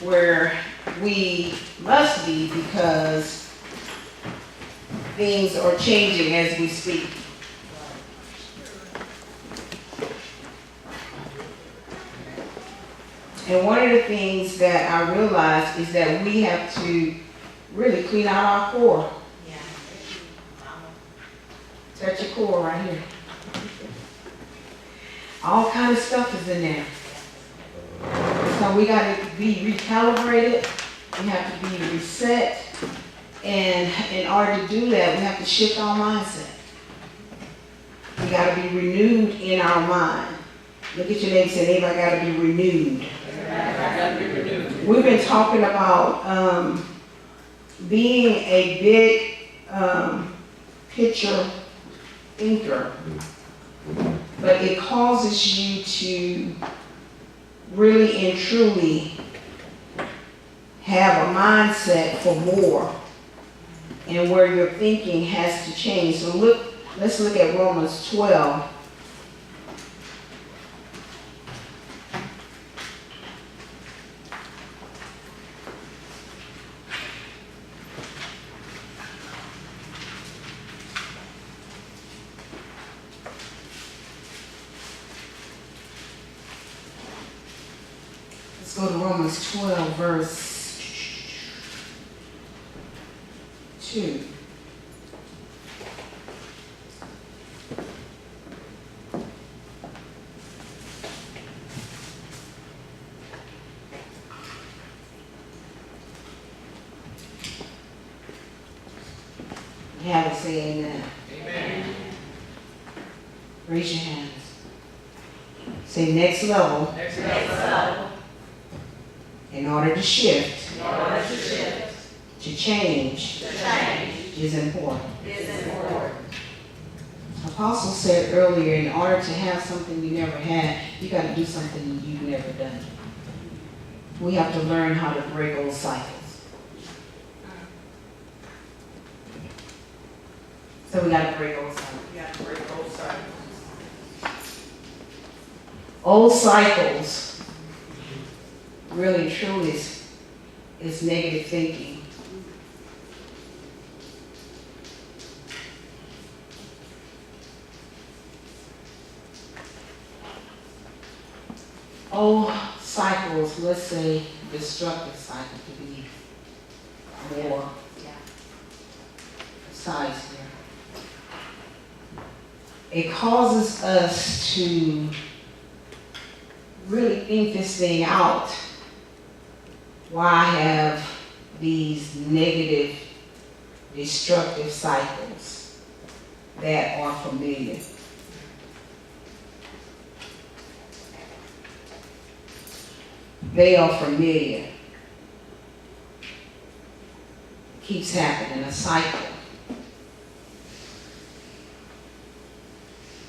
where we must be because things are changing as we speak. And one of the things that I realized is that we have to really clean out our core. Touch your core right here. All kind of stuff is in there. So we got to be recalibrated. We have to be reset. And in order to do that, we have to shift our mindset. We got to be renewed in our mind. Look at your neighbor and say, neighbor, I got to be renewed. We've been talking about being a big picture thinker, but it causes you to really and truly have a mindset for more and where your thinking has to change. So let's look at Romans 12. Let's go to Romans 12, verse 2. You have it, say amen. Amen. Raise your hands. Say next level. Next level. In order to shift, to change, is important. Apostle said earlier, in order to have something you never had, you got to do something you've never done. We have to learn how to break old cycles. So we got to break old cycles. Old cycles really truly is negative thinking. Old cycles, let's say destructive cycle to be more precise here. It causes us to really think this thing out. Why have these negative, destructive cycles that are familiar? They are familiar. Keeps happening, a cycle.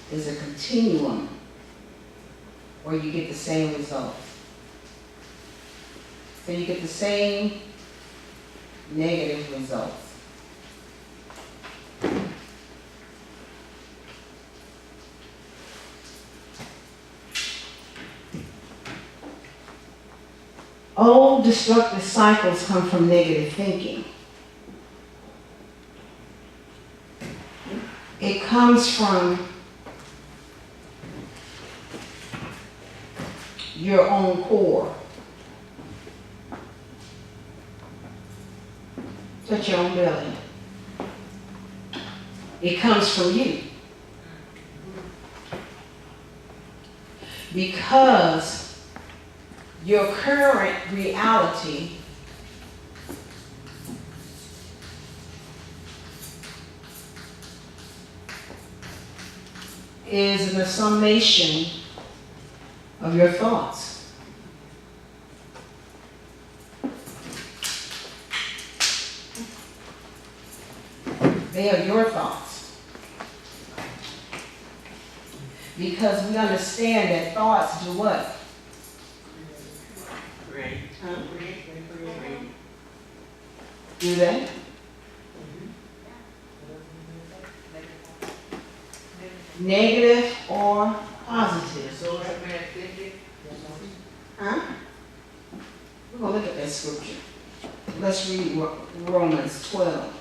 There's a continuum where you get the same results. So you get the same negative results. All destructive cycles come from negative thinking. It comes from your own core. Touch your own belly. It comes from you. Because your current reality is an summation of your thoughts. They are your thoughts. Because we understand that thoughts do what? Create. Do they? Negative or positive? So automatic thinking? Huh? We're going to look at that scripture. Let's read Romans 12.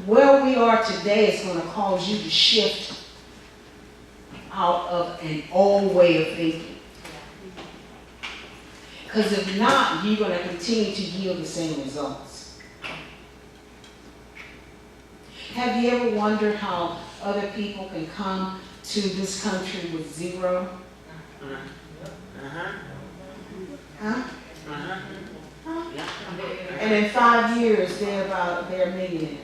Where we are today is going to cause you to shift out of an old way of thinking. Because if not, you're going to continue to yield the same results. Have you ever wondered how other people can come to this country with zero? Huh? And in 5 years, they're a millionaire.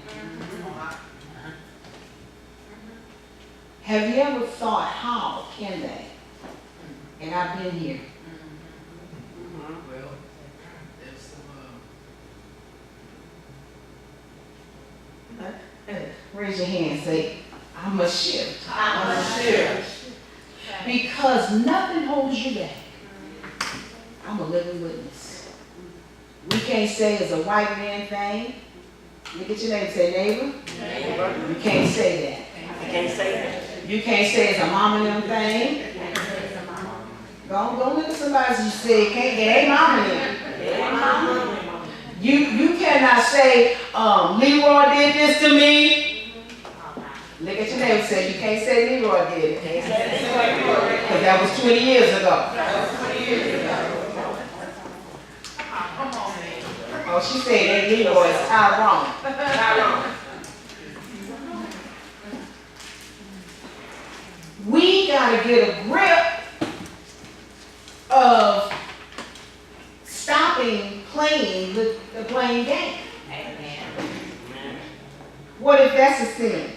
Have you ever thought, how can they? And I've been here. Well, there's some. Raise your hand. Say, I must shift. I must shift. Because nothing holds you back. I'm a living witness. We can't say it's a white man thing. Look at your neighbor. Say, neighbor. Neighbor. You can't say that. I can't say that. You can't say it's a mama and them thing. Don't look at somebody and say it ain't mama and them. You cannot say, Leroy did this to me. Look at your neighbor and say, you can't say Leroy did it. Because that was 20 years ago. Oh, she said it ain't Leroy, it's Tyrone. We got to get a grip of stopping playing the playing game. Amen. What if that's a sin?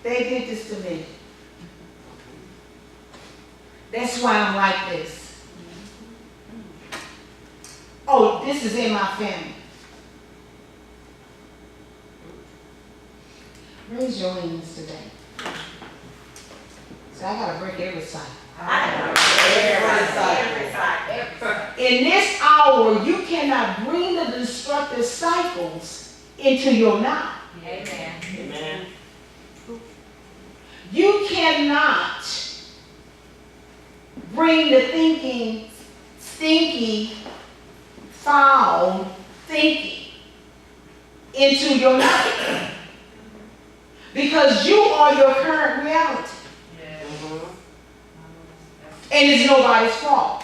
They did this to me. That's why I'm like this. Oh, this is in my family. Raise your hands today. So I gotta break every cycle. In this hour, you cannot bring the destructive cycles into your now. Amen. Amen. You cannot bring the thinking, stinky, foul thinking into your now. Because you are your current reality. And it's nobody's fault.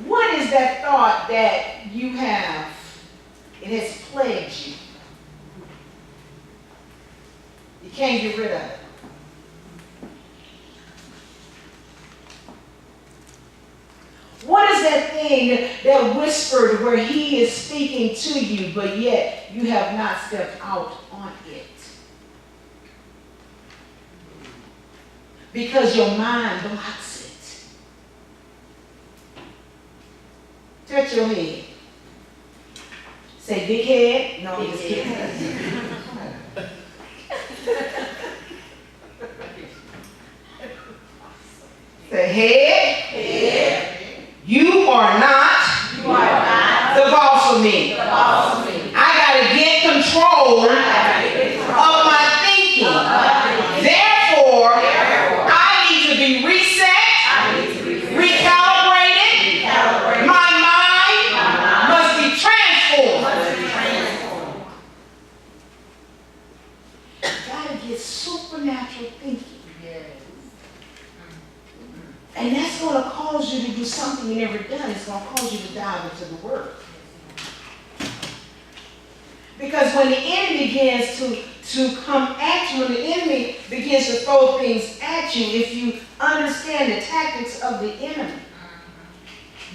What is that thought that you have? It has plagued you. You can't get rid of it. What is that thing that whispered where he is speaking to you, but yet you have not stepped out on it? Because your mind blocks it. Touch your head. Say, big head. No, I'm just kidding. Say, head. Head. You are not the boss of me. I got to get control of my thinking. Therefore, I need to be reset, recalibrated. My mind must be transformed. Got to get supernatural thinking. And that's going to cause you to do something you never done. It's going to cause you to dive into the Word. Because when the enemy begins to come at you, when the enemy begins to throw things at you, if you understand the tactics of the enemy,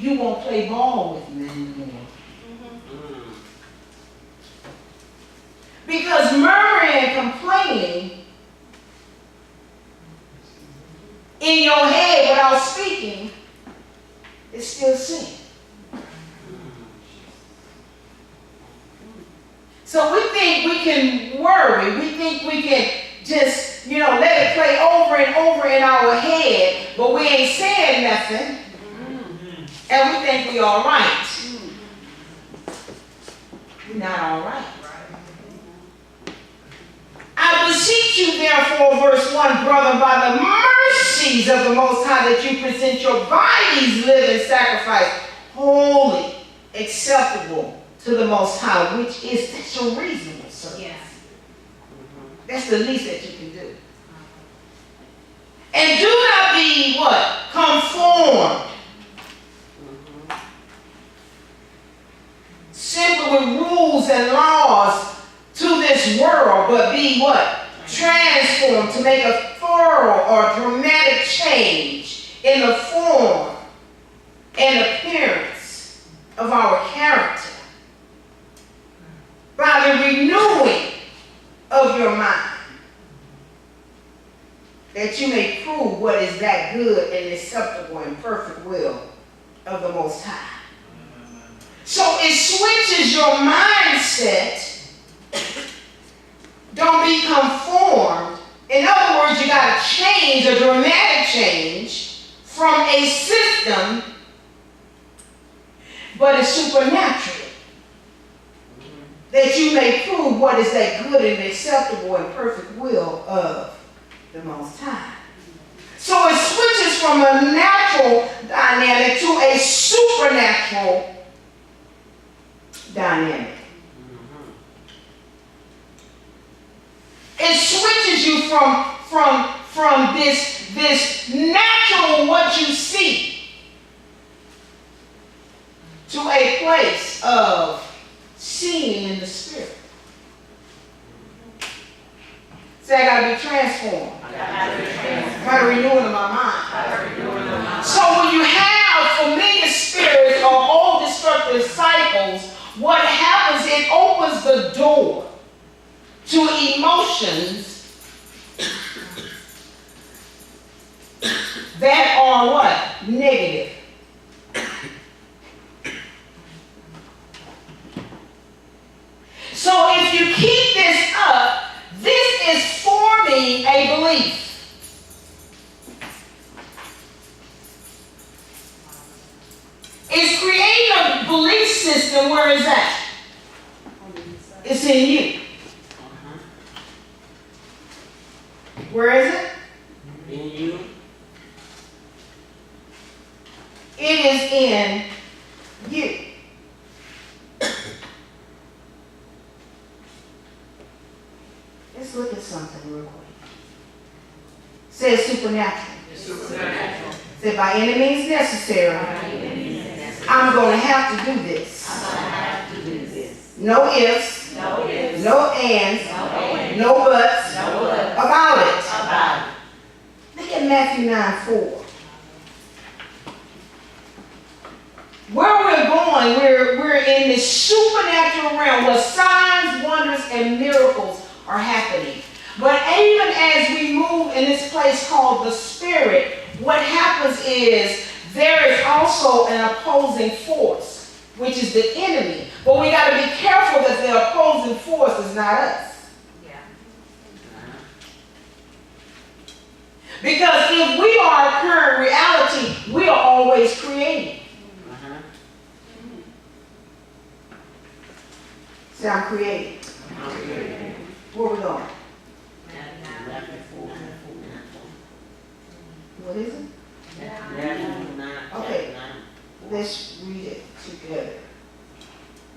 you won't play ball with him anymore. Because murmuring and complaining in your head without speaking is still sin. So we think we can worry. We think we can just, let it play over and over in our head, but we ain't saying nothing, and we think we all right. we're not all right. I beseech you, therefore, verse 1, brother, by the mercies of the Most High, that you present your bodies living sacrifice, holy, acceptable to the Most High, which is, that's your reasonable service. Yes. That's the least that you can do. And do not be what? Conformed. Simply with rules and laws to this world, but be what? Transformed to make a thorough or dramatic change in the form and appearance of our character by the renewing of your mind, that you may prove what is that good and acceptable and perfect will of the Most High. So it switches your mindset. Don't be conformed. In other words, you got to change, a dramatic change from a system, but it's supernatural. That you may prove what is that good and acceptable and perfect will of the Most High. So it switches from a natural dynamic to a supernatural dynamic. It switches you from this natural what you see to a place of seeing in the spirit. Say, I gotta be transformed. By the renewing of my mind. So when you have familiar spirits or old destructive cycles, what happens, it opens the door to emotions that are what? Negative. So if you keep this up, this is forming a belief. It's creating a belief system. Where is that? It's in you. Where is it? In you. It is in you. Let's look at something real quick. Says supernatural. Supernatural. Said by any means necessary, I'm going to have to do this. No ifs, no ands, no buts about it. Look at Matthew 9:4. Where we're going, we're in this supernatural realm where signs, wonders, and miracles are happening. But even as we move in this place called the Spirit, what happens is there is also an opposing force, which is the enemy. But we got to be careful that the opposing force is not us. Yeah. Because if we are our current reality, we are always creating. Say, I'm creating. Where we going? What is it? Okay. Let's read it together.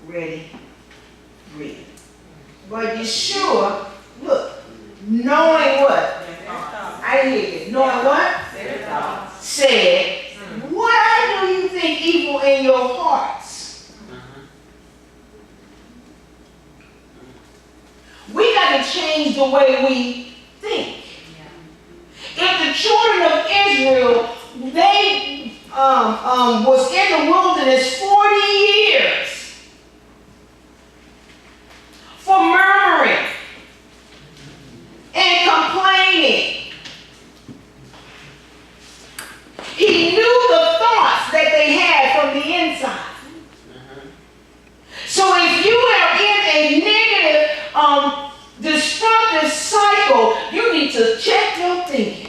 Ready? Read. But Yeshua, look, knowing what? I didn't hear you. Knowing what? Said, why do you think evil in your hearts? We got to change the way we think. If the children of Israel, they was in the wilderness 40 years for murmuring and complaining. He knew the thoughts that they had from the inside. So if you are in a negative, destructive cycle, you need to check your thinking.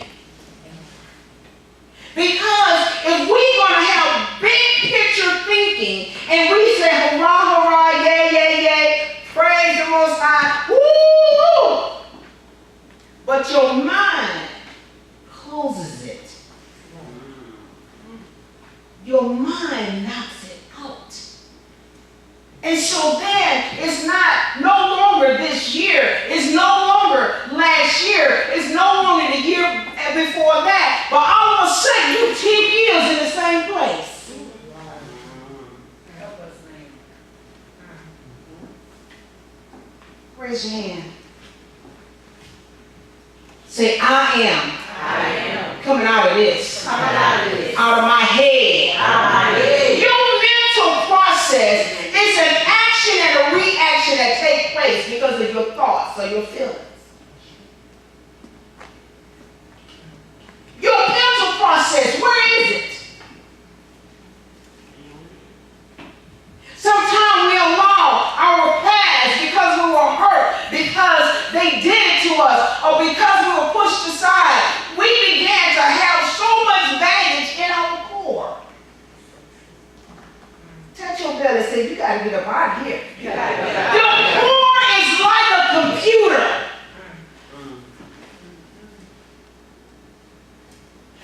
Because if we're going to have big picture thinking and we say hurrah, hurrah, yay, yay, yay, And so then it's no longer this year, it's no longer last year, it's no longer the year before that, but all of a sudden you 10 years in the same place. Help us, man. Raise your hand. Say, I am. I am. Coming out of this. Coming out of this. Out of my head. Out of my head. Your mental process is an action and a reaction that take place because of your thoughts or your feelings. Your mental process, where is it? Sometimes we allow our past because we were hurt, because they did it to us, or because we were pushed aside. We began to have so much baggage in our core. Touch your belly and say, you got to get up out of here. You gotta get out. Your core is like a computer.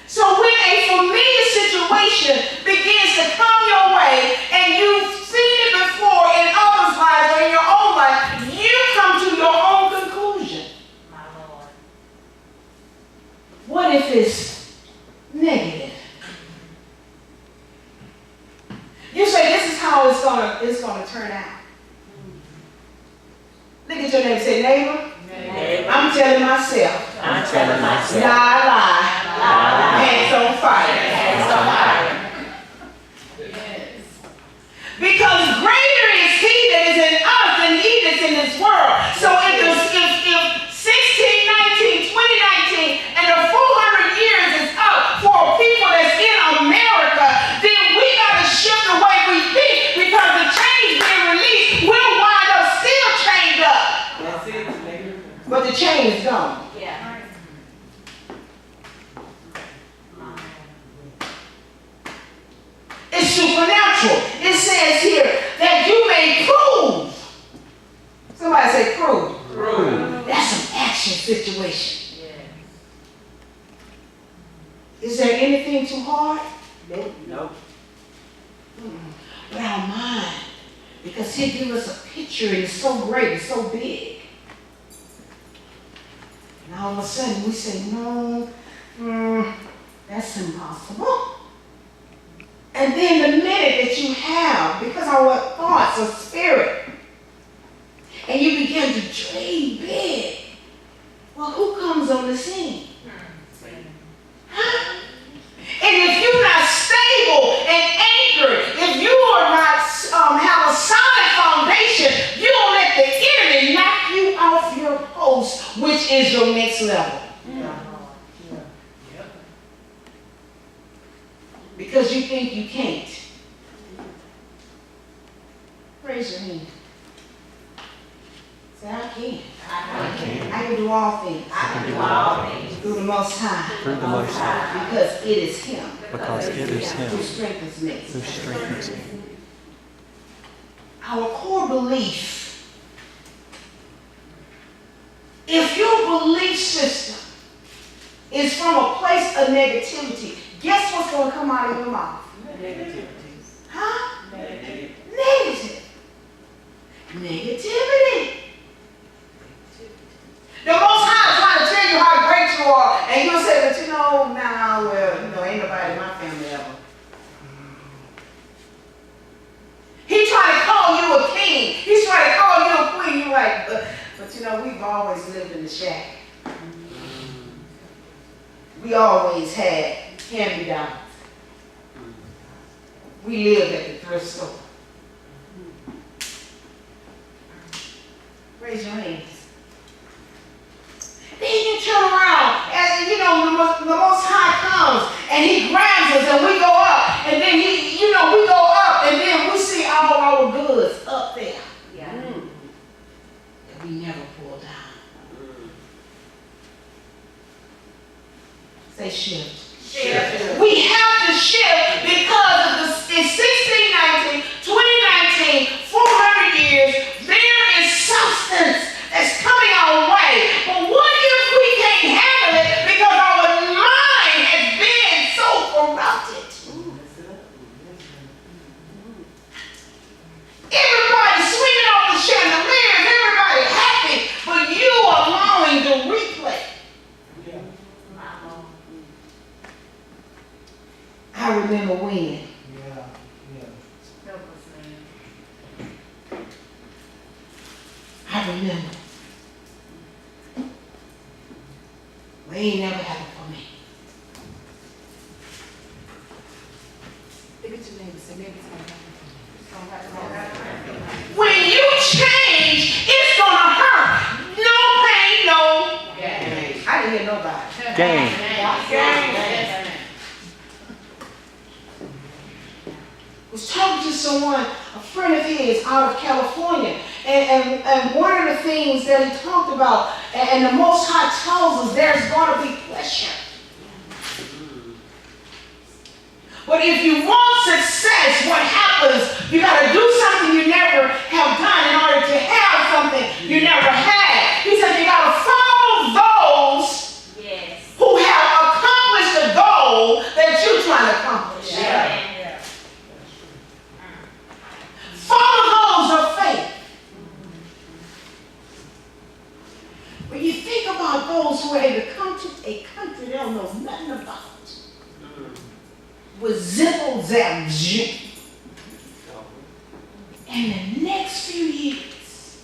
So when a familiar situation begins to come your way, and you've seen it before in others' lives or in your own life, you come to your own conclusion. My Lord. What if it's negative? You say this is how it's gonna turn out. Look at your neighbor and say, neighbor, Neighbor, I'm telling myself, I'm telling myself. lie, Lie. hands on fire. Hands on fire. Yes. Because greater is he that is in us than he that's in this world. So if 1619, 2019, and the 400 years is up for people that's in America, then we got to shift the way we think, because the chains being released will wind up still chained up. That's it, nigga. But the chain is gone. Yeah. It's supernatural. It says here that you may prove. Somebody say prove. Prove. That's an action situation. Yeah. Is there anything too hard? Nope. Nope. But our mind, because he gives us a picture and it's so great, it's so big. And all of a sudden we say, no, that's impossible. And then the minute that you have, because our thoughts are spirit, and you begin to dream big, well, who comes on the scene? Huh? And if you're not stable and anchored, if you are not have a solid foundation, you don't let the enemy knock you off your post, which is your next level. Because you think you can't. Raise your hand. Say, I can. I can. I can do all things I can do all things through the Most High, through the Most High, because it is Him because it is who Him strengthens me. who strengthens me. Our core belief. If your belief system is from a place of negativity, guess what's going to come out of your mouth? Huh? Negative. Negativity. The Most High is trying to tell you how great you are, and you'll say, but ain't nobody in my family ever. He trying to call you a king. He's trying to call you a queen. You're like, but we've always lived in the shack. We always had hand-me-downs. We lived at the thrift store. Raise your hands. Then you turn around, and the Most High comes, and He grabs us, and we go up, and then we go up, and then we see all our goods up there. Yeah. That we never pull down. Say shift. Shift. We have to shift because of it's 1619, 2019, 400 years. There is substance that's coming our way. But what if we can't handle it because our mind has been so corrupted? Everybody remember. Well, it ain't never happened for me. Look at your neighbor, say, maybe it's gonna happen for me. When you change, it's gonna hurt. No pain, no gain. I didn't hear nobody. Gang. Gain. Was talking to someone, a friend of his out of California, and one of the things that he talked about, and the Most High tells us there's going to be pressure. But if you want success, what happens? You got to do something you never have done in order to have something you never had. He said you got to follow those who have accomplished the goal that you're trying to accomplish. Yeah. Follow those of faith. When you think about those who are able to come to a country they don't know nothing about, with zipple zap zoom, and the next few years,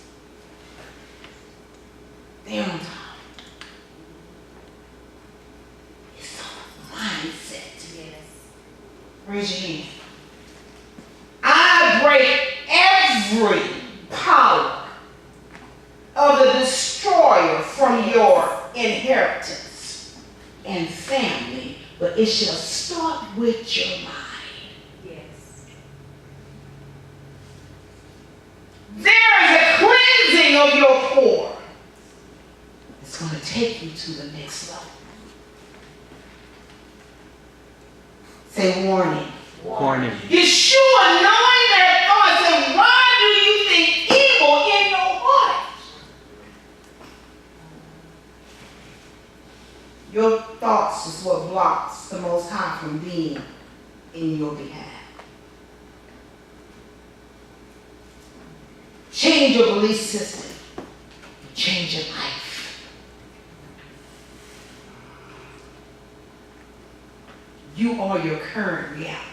they're on top. It's a mindset. Yes. Raise your hand. I break every power of the destroyer from your inheritance and family, but it shall start with your mind. Yes. There is a cleansing of your core. It's going to take you to the next level. Say warning. Warning. Yeshua, knowing their thoughts, and why do you think evil in your heart? Your thoughts is what blocks the Most High from being in your behalf. Change your belief system. Change your life. You are your current reality.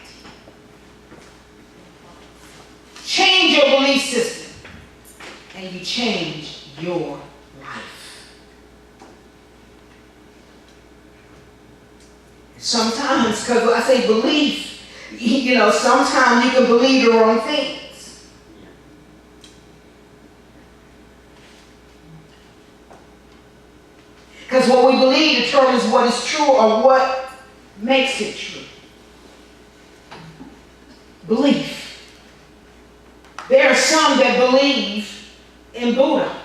Change your belief system, and you change your life. Sometimes, because I say belief, sometimes you can believe the wrong things. Because what we believe determines what is true or what makes it true. Belief. There are some that believe in Buddha.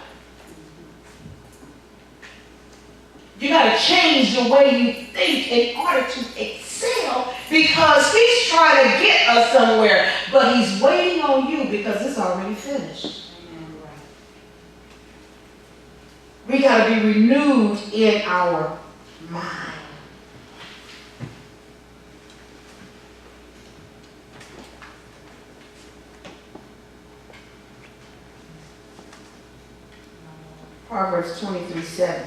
You got to change the way you think in order to excel, because he's trying to get us somewhere, but he's waiting on you because it's already finished. We got to be renewed in our mind. Proverbs 23:7.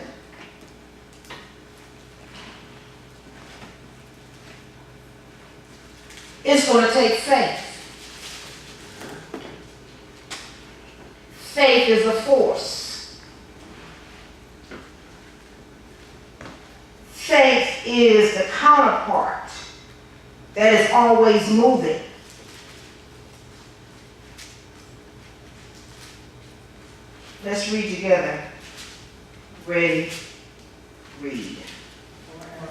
It's going to take faith. Faith is a force. Faith is the counterpart that is always moving. Let's read together. Ready? Read.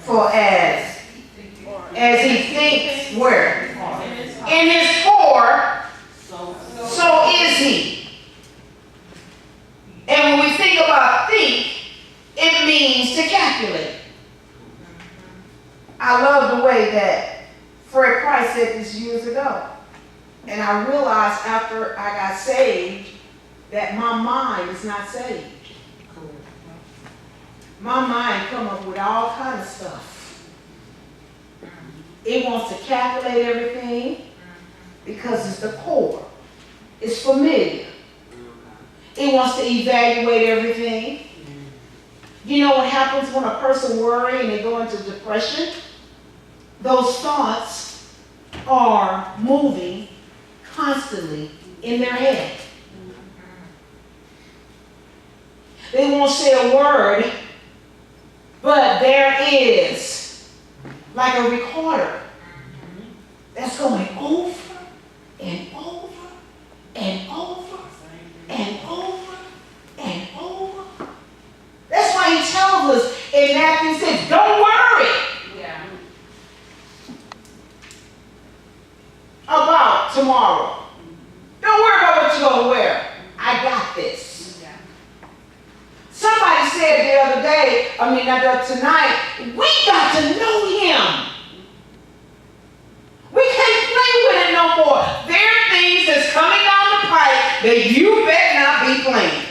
For as he thinks where? In his core, so is he. And when we think about think, it means to calculate. I love the way that Fred Price said this years ago. And I realized after I got saved that my mind is not saved. My mind come up with all kinds of stuff. It wants to calculate everything because it's the core. It's familiar. It wants to evaluate everything. You know what happens when a person worries and they go into depression? Those thoughts are moving constantly in their head. They won't say a word, but there is like a recorder that's going over and over and over and over and over. That's why he tells us in Matthew 6, don't worry about tomorrow. Don't worry about what you're going to wear. I got this. Somebody said the other day, tonight, we got to know him. We can't play with it no more. There are things that's coming down the pipe that you better not be playing.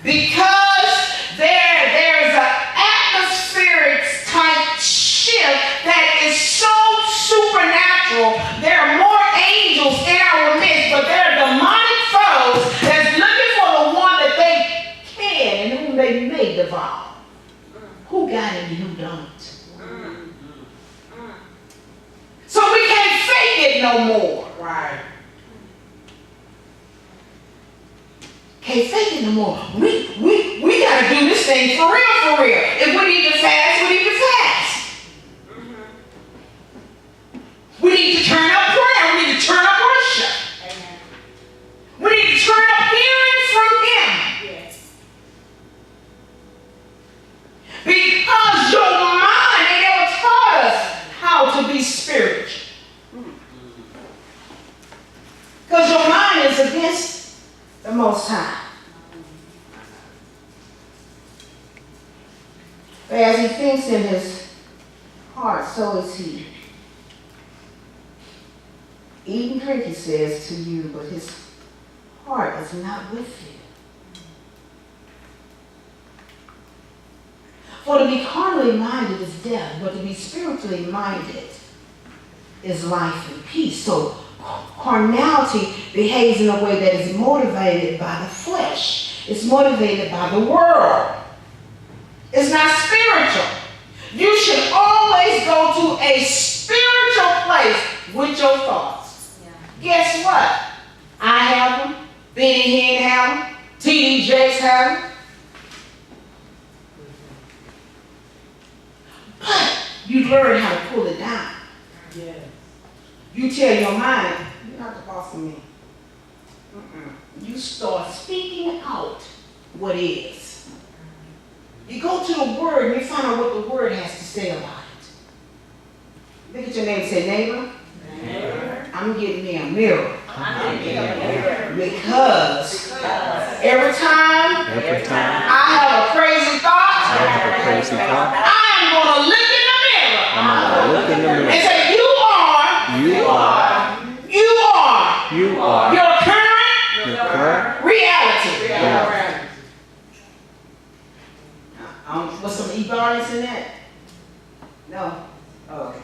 Because there's an atmospheric type shift that is so supernatural. There are more angels in our midst, but there are demonic foes that's looking for the one that they can and whom they may devour. Who got it and who don't? So we can't fake it no more. Right. Can't fake it no more. We got to do this thing for real, for real. If we need to fast, we need to fast. We need to turn up prayer. We need to turn up worship. Amen. We need to turn up hearing from him. Yes. Because your mind, they never taught us how to be spiritual. Because your mind is against the Most High. But as he thinks in his heart, so is he. Eat and drink, he says to you, but his heart is not with you. For to be carnally minded is death, but to be spiritually minded is life and peace. So carnality behaves in a way that is motivated by the flesh. It's motivated by the world. It's not spiritual. You should always go to a spiritual place with your thoughts. Yeah. Guess what? I have them. Benny Hinn have them. T.D. Jakes have them. But you learn how to pull it down. Yes. You tell your mind, you're not the boss of me. You start speaking out what is. You go to the Word and you find out what the Word has to say about it. Look at your neighbor and say, neighbor, I'm getting me a mirror. Because every time I have a crazy thought, I'm going to look in the mirror and say, you are your current reality. Was some e-bars in that? No. Oh, okay.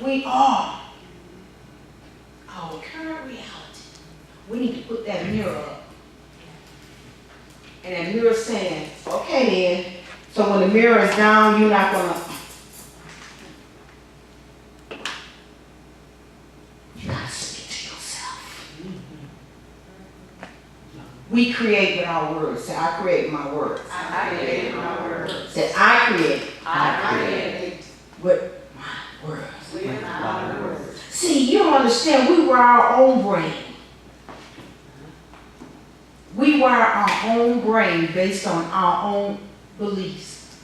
We are our current reality. We need to put that mirror up. And that mirror saying, okay then, so when the mirror is down, you're not going to, you got to speak to yourself. We create with our words. Say, I create my words. I create my words. Say, I create with my words. With my words. See, you don't understand, we were our own brain. We were our own brain based on our own beliefs.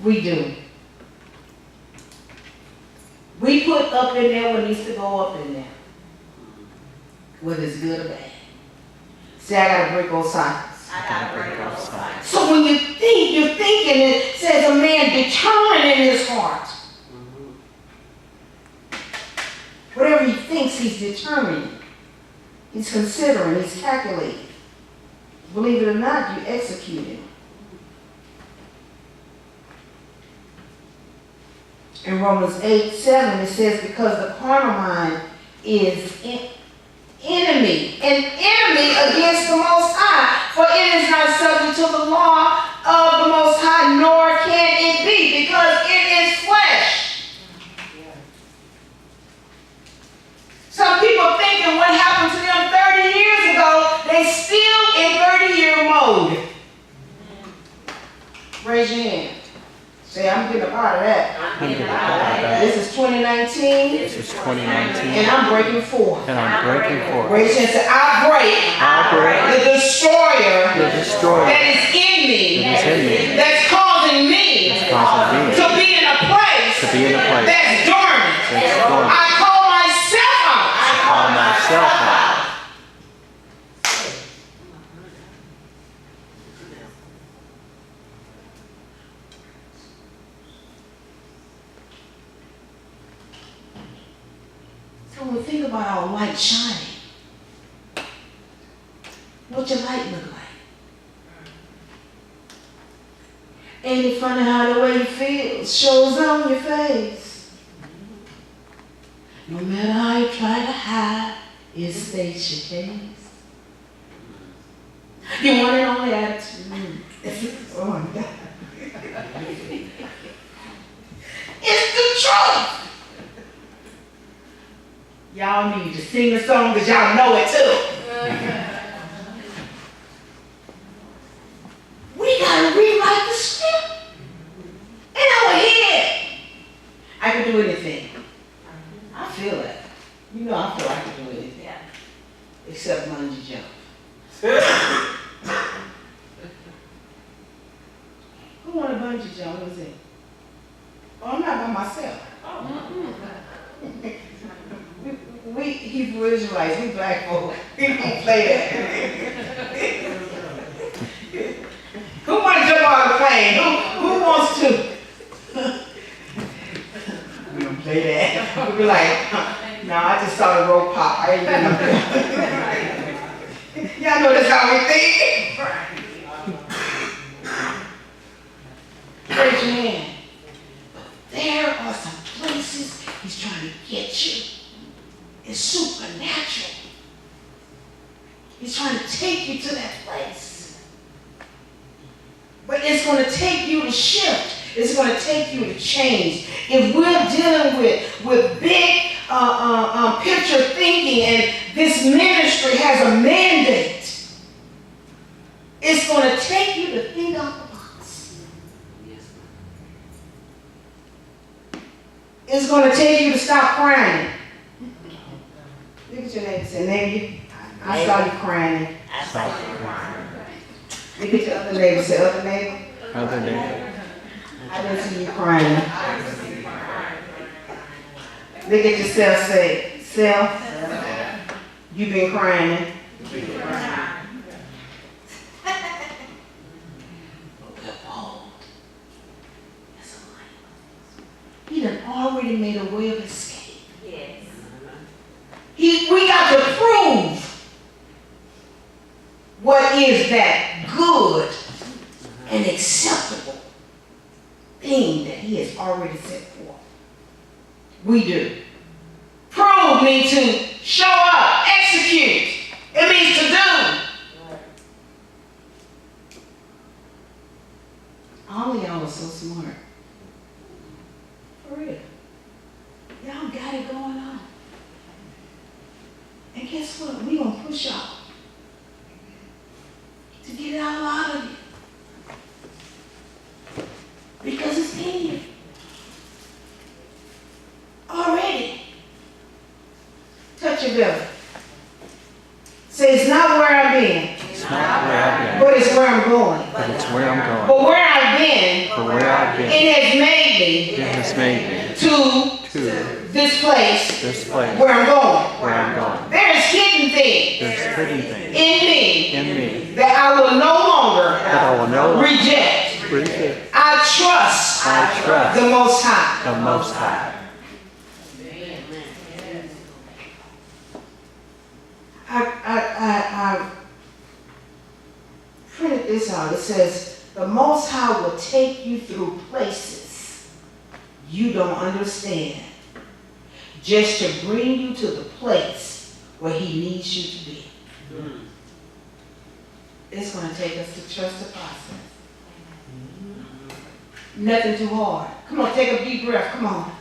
We do. We put up in there what needs to go up in there. Whether it's good or bad. See, I gotta break those cycles. I gotta break those cycles. So when you think, you're thinking, it says a man determined in his heart. Whatever he thinks, he's determining. He's considering, he's calculating. Believe it or not, you execute it. In Romans 8:7, it says, because the carnal mind is enemy against the Most High, for it is not subject to the law of the Most High, nor can it be, because it is flesh. This is 2019, This is 2019, and I'm breaking forth. and I'm breaking forth. Raise your hand and say, I break I break the destroyer the destroyer that is in me, that is in me, that's causing me causing me to be in a place to be in a place that's dormant. that's dormant. I call myself out. Call myself out. So when we think about our light shining, what's your light look like? Ain't it funny how the way you feel shows on your face? No matter how you try to hide, it states your case. You want it on attitude. Oh my God. It's the truth. Y'all need to sing the song because y'all know it too. We gotta rewrite the script in our head. I can do anything. I feel it. You know I feel I can do anything. Except bungee jump. Who want a bungee jump? What is it? Oh, I'm not by myself. We Hebrew Israelites, we black folk. We don't play that. Who want to jump out of the plane? Who wants to? We don't play that. We be like, no, I just saw the rope pop. I ain't doing nothing. Y'all know that's how we think. Raise your hand. There are some places he's trying to get you. It's supernatural. He's trying to take you to that place. But it's going to take you to shift. It's going to take you to change. If we're dealing with big picture thinking and this ministry has a mandate, it's going to take you to think out the box. It's going to take you to stop crying. Look at your neighbor and say, neighbor, I saw you crying. Look at your other neighbor and say, other neighbor, Other neighbor. I didn't see you crying. Look at yourself, say, self, you been crying. He done already made a way of escape. Yes. We got to prove what is that good and acceptable thing that he has already set forth. We do. Prove means to show up, execute. It means to do. All of y'all are so smart. For real. Y'all got it going on. And guess what? We're going to push y'all to get it all out of you. Because it's in you. Already. Touch your belly. Say, it's not where I've been, It's not where I've been, but it's where I'm going. but it's where I'm going. But where I've been, For where I've been, it has made me it has made me to to this place this place where I'm going. where I'm going. There's hidden things There's hidden things in me in me that I will no longer that I will no longer reject. reject. I trust I trust the Most High. the Most High. I printed this out. It says, the Most High will take you through places you don't understand, just to bring you to the place where he needs you to be. It's going to take us to trust the process. Nothing too hard. Come on, take a deep breath. Come on.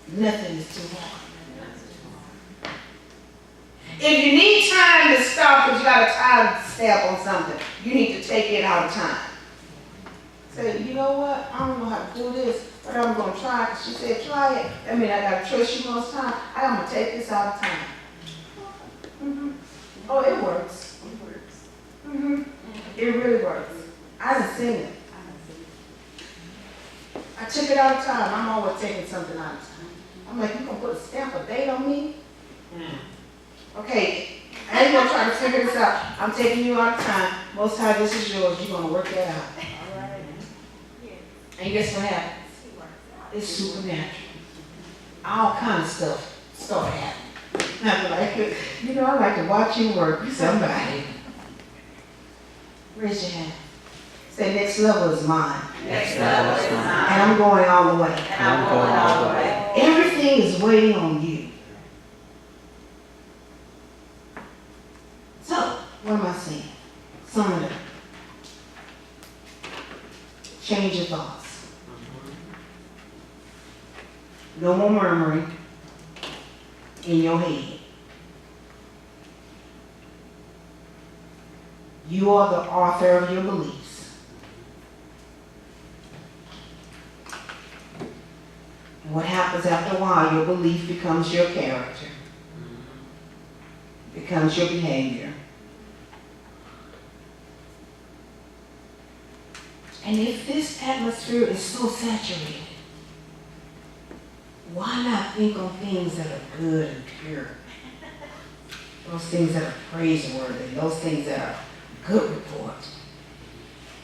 Nothing is too hard. If you need time to stop because you got a time stamp on something, you need to take it out of time. say, you know what, I don't know how to do this, but I'm gonna try it. She said, try it. I mean, I gotta trust you most time. I'm gonna take this all the time. Oh, it works. It really works. I done seen it. I took it all the time. I'm always taking something all the time. I'm like, you gonna put a stamp of date on me? Okay, I ain't gonna try to figure this out. I'm taking you all the time. Most time, this is yours. You're gonna work that out. And guess what happens? It's supernatural. All kind of stuff start happening. I'm like, you know, I like to watch you work. Somebody. Raise your hand. Say, next level is mine. Next level is mine. And I'm going all the way. And I'm going all the way. Everything is waiting on you. So, what am I saying? Some of them. Change your thoughts. No more murmuring in your head. You are the author of your beliefs. And what happens after a while, your belief becomes your character, becomes your behavior. And if this atmosphere is so saturated, why not think on things that are good and pure? Those things that are praiseworthy, those things that are good report.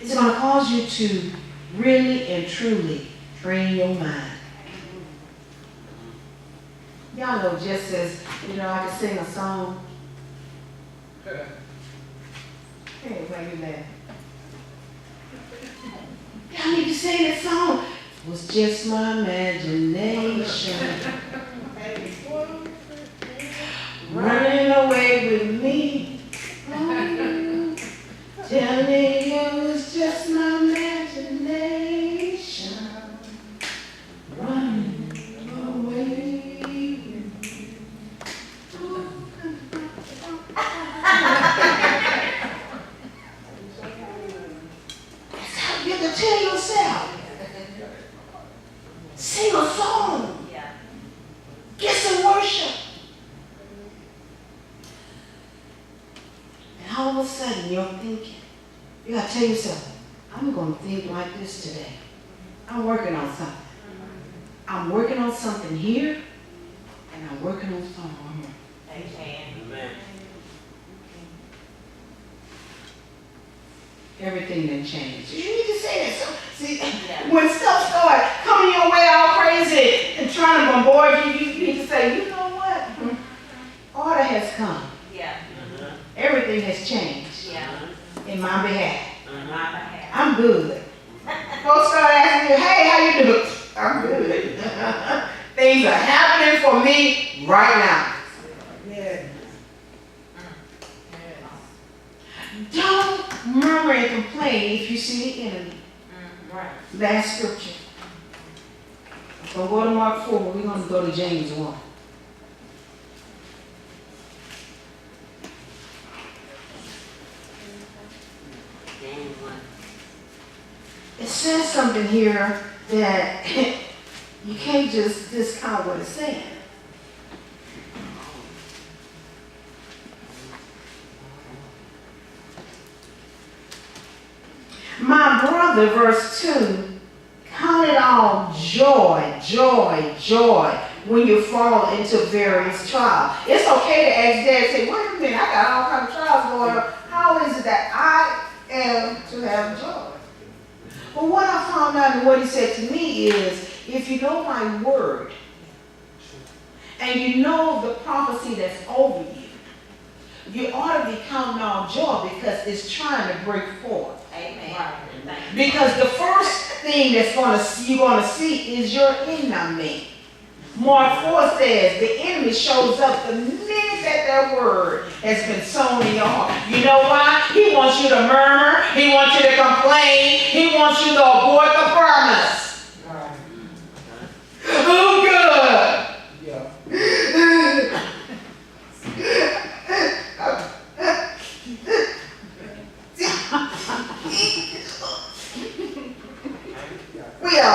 It's going to cause you to really and truly train your mind. Y'all know, just as, you know, I can sing a song. Hey, why you laugh? Y'all need to sing that song. It was just my imagination running away with me. Oh, telling you it was just my imagination running away with me. That's how you have to tell yourself. Sing a song. Get some worship. And all of a sudden you're thinking, you gotta tell yourself, I'm gonna think like this today. I'm working on something. I'm working on something here, and I'm working on something here. Amen. Everything then changed. You need to say that. So, see, when stuff starts coming your way all crazy and trying to bombard you, you need to say, you know what? Order has come. Everything has changed in my behalf. I'm good. Folks start asking me, hey, how you doing? I'm good. Things are happening for me right now. Don't murmur and complain if you see the enemy. Last scripture. So go to Mark 4, we're going to go to James 1. It says something here that you can't just discount what it's saying. My brother, verse 2, count it all joy, joy, joy when you fall into various trials. It's okay to ask Dad and say, wait a minute, I got all kinds of trials going on. How is it that I am to have joy? But what I found out and what he said to me is, if you know my word, and you know the prophecy that's over you, you ought to be counting all joy because it's trying to break forth. Amen. Because the first thing that's you're going to see is your enemy. Mark 4 says the enemy shows up the minute that that word has been sown in your heart. You know why? He wants you to murmur. He wants you to complain. He wants you to abort the promise. Oh, good.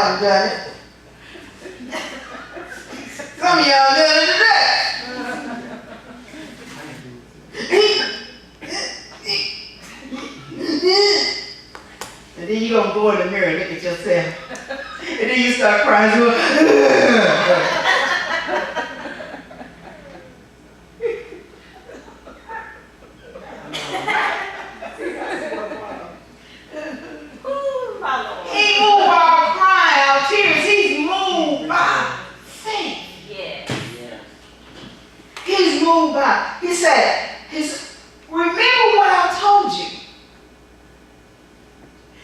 y'all done it. Some of y'all done it today. And then you gonna go in the mirror and look at yourself. And then you start crying. You go, Ooh, my Lord. he moved by crying out tears. He's moved by faith. Yes. He's moved by. He said, remember what I told you.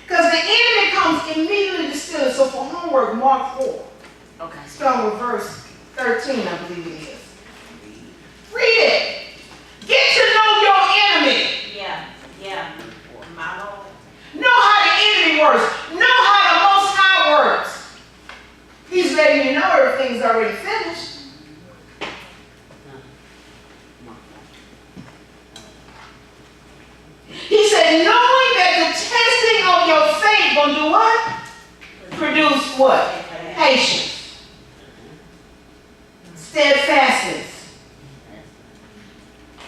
Because the enemy comes immediately to steal it. So for homework, Mark 4. Okay. Start with verse 13, I believe it is. Read it. Get to know your enemy. Yeah. My Lord. Know how the enemy works. Know how the Most High works. He's letting you know everything's already finished. He said, knowing that the testing of your faith gonna do what? Produce what? Patience. Steadfastness.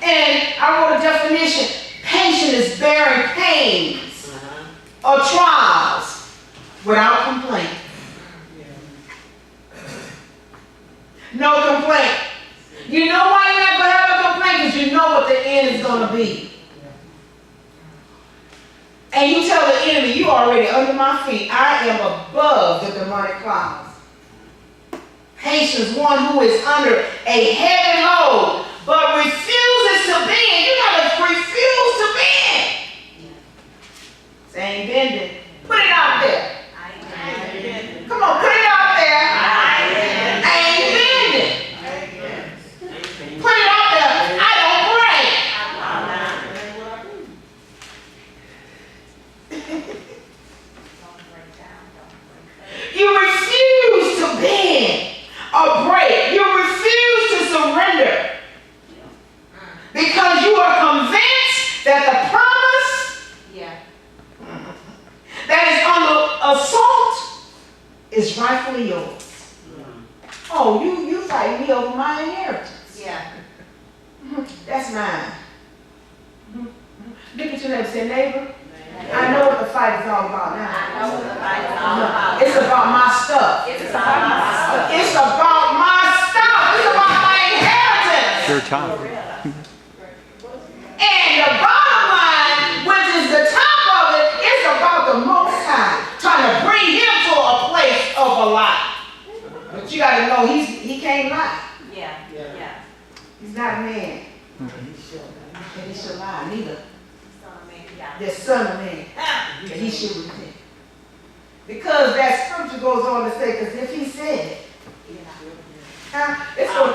And I wrote a definition. Patience is bearing pains or trials without complaint. No complaint. You know why you're not going to have a complaint? Because you know what the end is going to be. And you tell the enemy, you already under my feet. I am above the demonic clouds. Patience, one who is under a heavy load, but refuses to bend. You got to refuse to bend. Say, ain't bending. Put it out there. Come on, put it out there. I ain't bending. Put it out there. I don't pray. You refuse to bend or break. You refuse to surrender because you are convinced that the promise that is under assault is rightfully yours. Oh, you fight me over my inheritance. That's mine. Look at your neighbor and say, neighbor, I know what the fight is all about now. It's about my stuff. It's about my stuff. It's about my inheritance. Your time. And the bottom line, which is the top of it, is about the Most High, trying to bring him to a place of a lie. But you got to know he can't lie. He's not a man. And he should lie neither. The Son of Man. And he should repent. Because that scripture goes on to say, because if he said it, it's going to